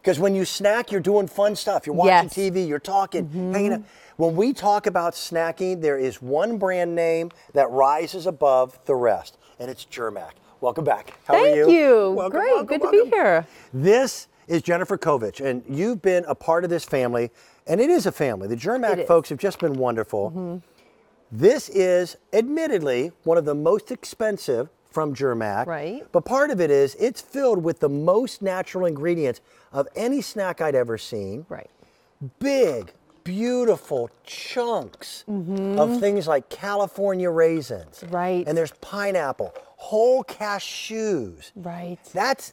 Because when you snack, you're doing fun stuff. You're watching TV, you're talking, hanging out. When we talk about snacking, there is one brand name that rises above the rest, and it's Germack. Welcome back. How are you? Thank you. Welcome, Great. welcome, Good welcome. to be here. This is Jennifer Kovich, and you've been a part of this family, and it is a family. The Germack folks have just been wonderful. This is, admittedly, one of the most expensive from Germack. Right. But part of it is it's filled with the most natural ingredients of any snack I'd ever seen. Right. Big, beautiful chunks of things like California raisins. Right. And there's pineapple, whole cashews. Right. That's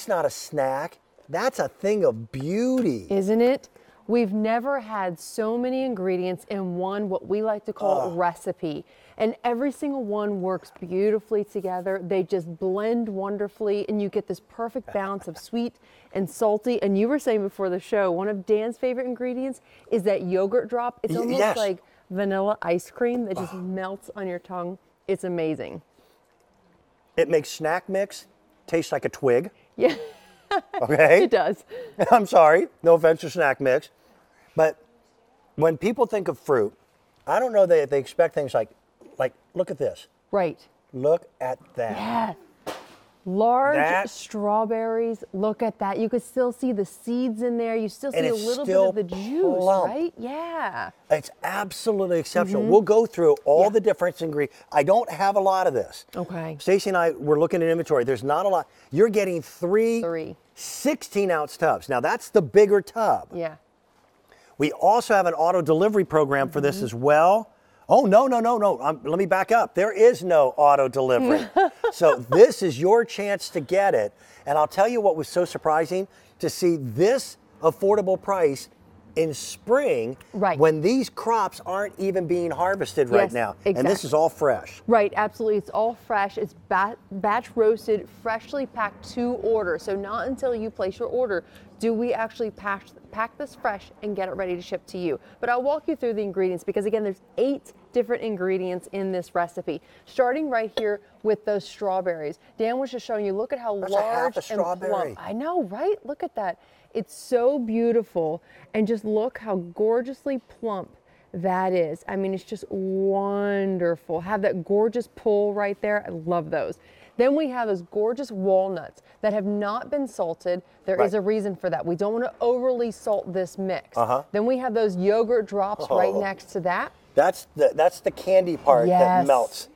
not a snack. That's a thing of beauty. Isn't it? We've never had so many ingredients in one, what we like to call recipe. And every single one works beautifully together. They just blend wonderfully, and you get this perfect balance of sweet and salty. And you were saying before the show, one of Dan's favorite ingredients is that yogurt drop. It's almost like vanilla ice cream that just melts on your tongue. It's amazing. It makes snack mix taste like a twig. Yeah. Okay? It does. I'm sorry, no offense to snack mix. But when people think of fruit, I don't know that they expect things like, look at this. Right. Look at that. Yeah. Large strawberries. Look at that. You could still see the seeds in there. You still see a little bit of the juice, right? Yeah. It's absolutely exceptional. We'll go through all the different ingredients. I don't have a lot of this. Okay. Stacy and I were looking at inventory. There's not a lot. You're getting three 16-ounce tubs. Now, that's the bigger tub. Yeah. We also have an auto delivery program for this as well. Oh, no. Let me back up. There is no auto delivery. So this is your chance to get it. And I'll tell you what was so surprising, to see this affordable price in spring when these crops aren't even being harvested right now. Exactly. And this is all fresh. Right, absolutely. It's all fresh. It's batch roasted, freshly packed to order. So not until you place your order do we actually pack this fresh and get it ready to ship to you. But I'll walk you through the ingredients because, again, there's 8 different ingredients in this recipe. Starting right here with those strawberries. Dan was just showing you, look at how large and plump. I know, right? Look at that. It's so beautiful. And just look how gorgeously plump that is. I mean, it's just wonderful. Have that gorgeous pull right there. I love those. Then we have those gorgeous walnuts that have not been salted. There is a reason for that. We don't want to overly salt this mix. Then we have those yogurt drops right next to that. That's the candy part that melts.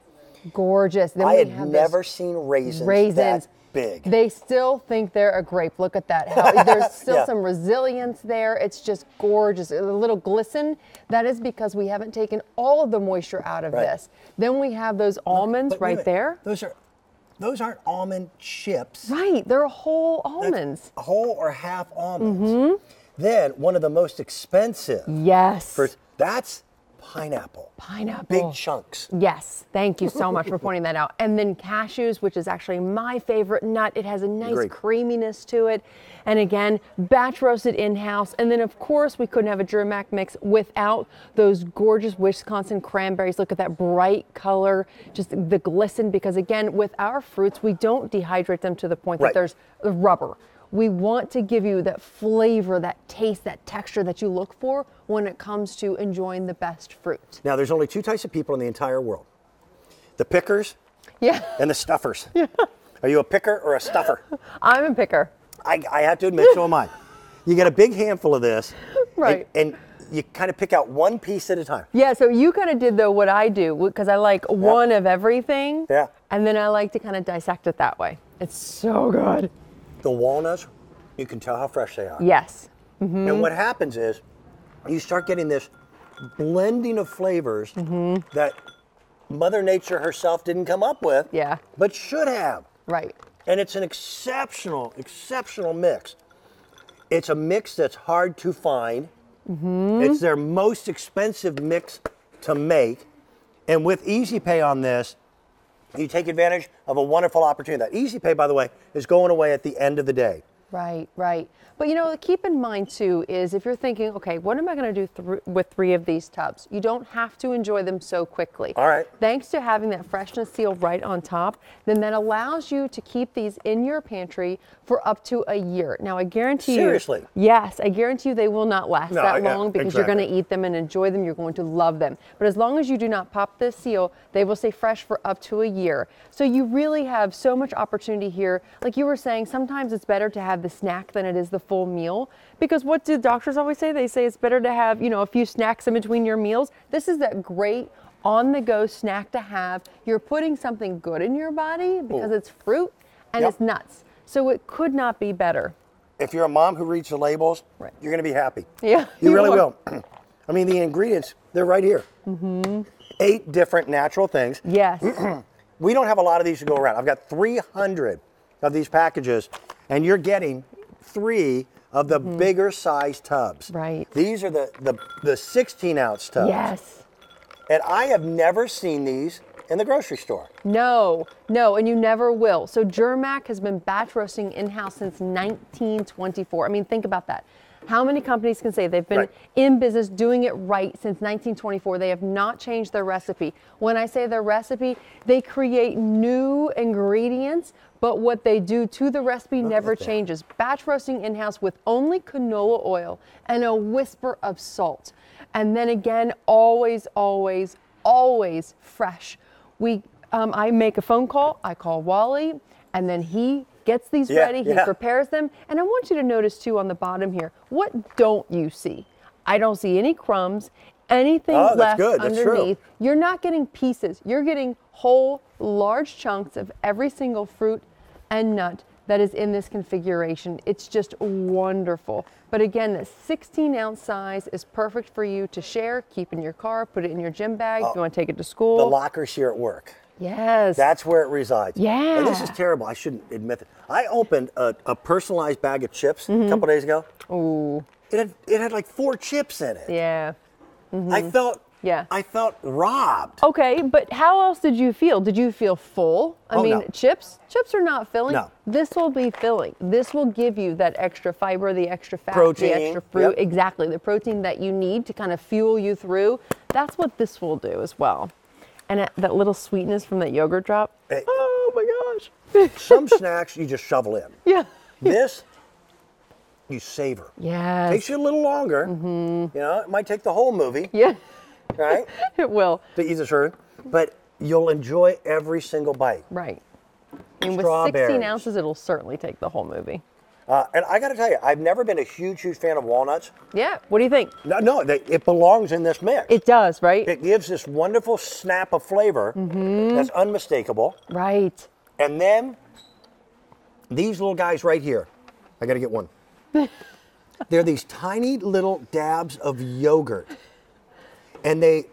Gorgeous. Then I had never seen raisins that big. They still think they're a grape. Look at that. How, there's still some resilience there. It's just gorgeous. A little glisten. That is because we haven't taken all of the moisture out of this. Then we have those almonds there. Those aren't almond chips. Right, they're whole almonds. That's whole or half almonds. Then one of the most expensive. Yes. That's pineapple. Pineapple. Big chunks. Yes, thank you so much for pointing that out. And then cashews, which is actually my favorite nut. It has a nice creaminess to it. And again, batch roasted in-house. And then of course we couldn't have a Germack mix without those gorgeous Wisconsin cranberries. Look at that bright color, just the glisten, because again, with our fruits, we don't dehydrate them to the point that there's rubber. We want to give you that flavor, that taste, that texture that you look for when it comes to enjoying the best fruit. Now, there's only 2 types of people in the entire world. The pickers and the stuffers. Are you a picker or a stuffer? I'm a picker. I have to admit, so am I. You get a big handful of this, and you kind of pick out one piece at a time. Yeah, so you kind of did what I do, because I like one of everything, and then I like to kind of dissect it that way. It's so good. The walnuts, you can tell how fresh they are. Yes. And what happens is you start getting this blending of flavors that Mother Nature herself didn't come up with, but should have. Right. And it's an exceptional mix. It's a mix that's hard to find. It's their most expensive mix to make. And with Easy Pay on this, you take advantage of a wonderful opportunity. That Easy Pay, by the way, is going away at the end of the day. Right, right. But you know, keep in mind too is if you're thinking, okay, what am I going to do with 3 of these tubs? You don't have to enjoy them so quickly. All right. Thanks to having that freshness seal right on top, then that allows you to keep these in your pantry for up to a year. Now, I guarantee Seriously? you, yes, I guarantee you they will not last that long because you're going to exactly. eat them and enjoy them. You're going to love them. But as long as you do not pop this seal, they will stay fresh for up to a year. So you really have so much opportunity here. Like you were saying, sometimes it's better to have the snack than it is the full meal, because what do doctors always say? They say it's better to have, you know, a few snacks in between your meals. This is that great on-the-go snack to have. You're putting something good in your body because it's fruit and it's nuts. So it could not be better. If you're a mom who reads the labels, Right. you're going to be happy. Yeah, You really will. I mean, the ingredients, they're right here. 8 different natural things. Yes. We don't have a lot of these to go around. I've got 300 of these packages, and you're getting 3 of the bigger size tubs. Right. These are the 16-ounce tubs. Yes. And I have never seen these in the grocery store. No, no, and you never will. So Germack has been batch roasting in-house since 1924. I mean, think about that. How many companies can say they've been in business doing it right since 1924? They have not changed their recipe. When I say their recipe, they create new ingredients, but what they do to the recipe never changes. Batch roasting in-house with only canola oil and a whisper of salt. And then again, always, always, always fresh. I make a phone call, I call Wally, and then he gets these ready, he prepares them. And I want you to notice too on the bottom here, what don't you see? I don't see any crumbs, anything left underneath. You're not getting pieces, you're getting whole, large chunks of every single fruit and nut that is in this configuration. It's just wonderful. But again, the 16-ounce size is perfect for you to share, keep in your car, put it in your gym bag if you want to take it to school. The lockers here at work. Yes. That's where it resides. Yeah. And this is terrible. I shouldn't admit it. I opened a personalized bag of chips a couple days ago. Ooh. It had like 4 chips in it. Yeah. I felt robbed. Okay, but how else did you feel? Did you feel full? I mean, no. chips are not filling. No. This will be filling. This will give you that extra fiber, the extra fat, Protein. the extra fruit. Exactly, the protein that you need to kind of fuel you through. That's what this will do as well. And that little sweetness from that yogurt drop. Hey. Oh my gosh. Some snacks you just shovel in. Yeah. This, you savor. Yes. Takes you a little longer. You know, it might take the whole movie. Yeah. Right? It will. To eat the serving. But you'll enjoy every single bite. Right. And with Strawberries. 16 ounces, it'll certainly take the whole movie. And I got to tell you, I've never been a huge fan of walnuts. Yeah. What do you think? No, it belongs in this mix. It does, right? It gives this wonderful snap of flavor that's unmistakable. Right. And then these little guys right here, I got to get one. They're these tiny little dabs of yogurt, and they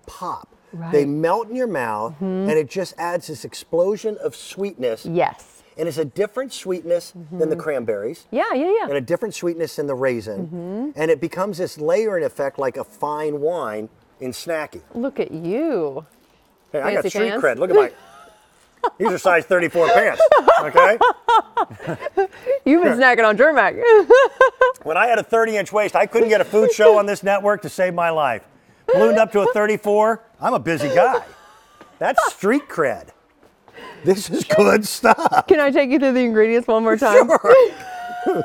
pop. Right. They melt in your mouth, and it just adds this explosion of sweetness. Yes. And it's a different sweetness than the cranberries. Yeah. And a different sweetness than the raisin. And it becomes this layering effect like a fine wine in snacking. Look at you. Hey, I got Fancy street pants. cred. Look at my, these are size 34 pants, okay? You've been snacking on Germack. When I had a 30-inch waist, I couldn't get a food show on this network to save my life. Ballooned up to a 34, I'm a busy guy. That's street cred. This is good stuff. Can I take you through the ingredients one more time? Sure.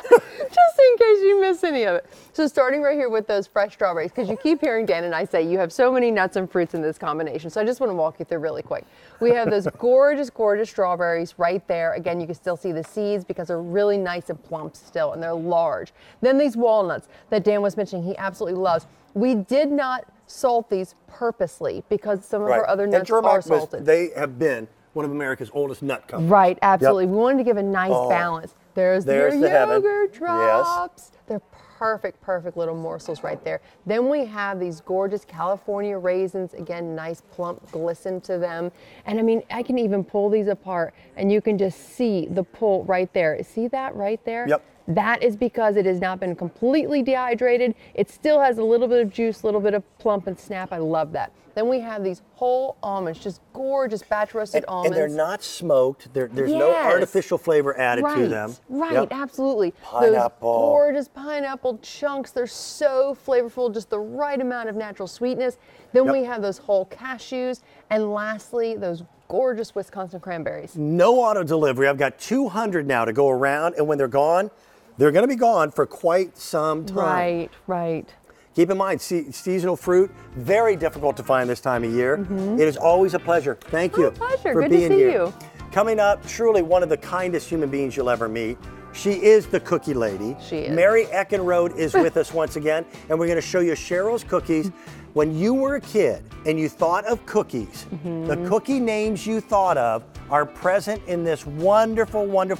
Just in case you miss any of it. So starting right here with those fresh strawberries, because you keep hearing Dan and I say you have so many nuts and fruits in this combination. So I just want to walk you through really quick. We have those gorgeous, gorgeous strawberries right there. Again, you can still see the seeds because they're really nice and plump still, and they're large. Then these walnuts that Dan was mentioning he absolutely loves. We did not salt these purposely because some of our other nuts are salted. They have been one of America's oldest nut companies. Right, absolutely. We wanted to give a nice balance. There's your the heaven. yogurt drops. Yes. They're perfect little morsels right there. Then we have these gorgeous California raisins. Again, nice plump glisten to them. And I mean, I can even pull these apart and you can just see the pull right there. See that right there? Yep. That is because it has not been completely dehydrated. It still has a little bit of juice, a little bit of plump and snap. I love that. Then we have these whole almonds, just gorgeous batch roasted almonds. And they're not smoked. There's no artificial flavor added to them. Right, absolutely. Pineapple. Those gorgeous pineapple chunks. They're so flavorful, just the right amount of natural sweetness. Then we have those whole cashews. And lastly, those gorgeous Wisconsin cranberries. No auto delivery. I've got 200 now to go around, and when they're gone, they're going to be gone for quite some time. Right, right. Keep in mind, seasonal fruit, very difficult to find this time of year. It is always a pleasure. Thank you for being here. Coming up, truly one of the kindest human beings you'll ever meet. She is the cookie lady. She is. Mary Eckenrode is with us once again, and we're going to show you Cheryl's cookies. When you were a kid and you thought of cookies, the cookie names you thought of are present in this wonderful, wonderful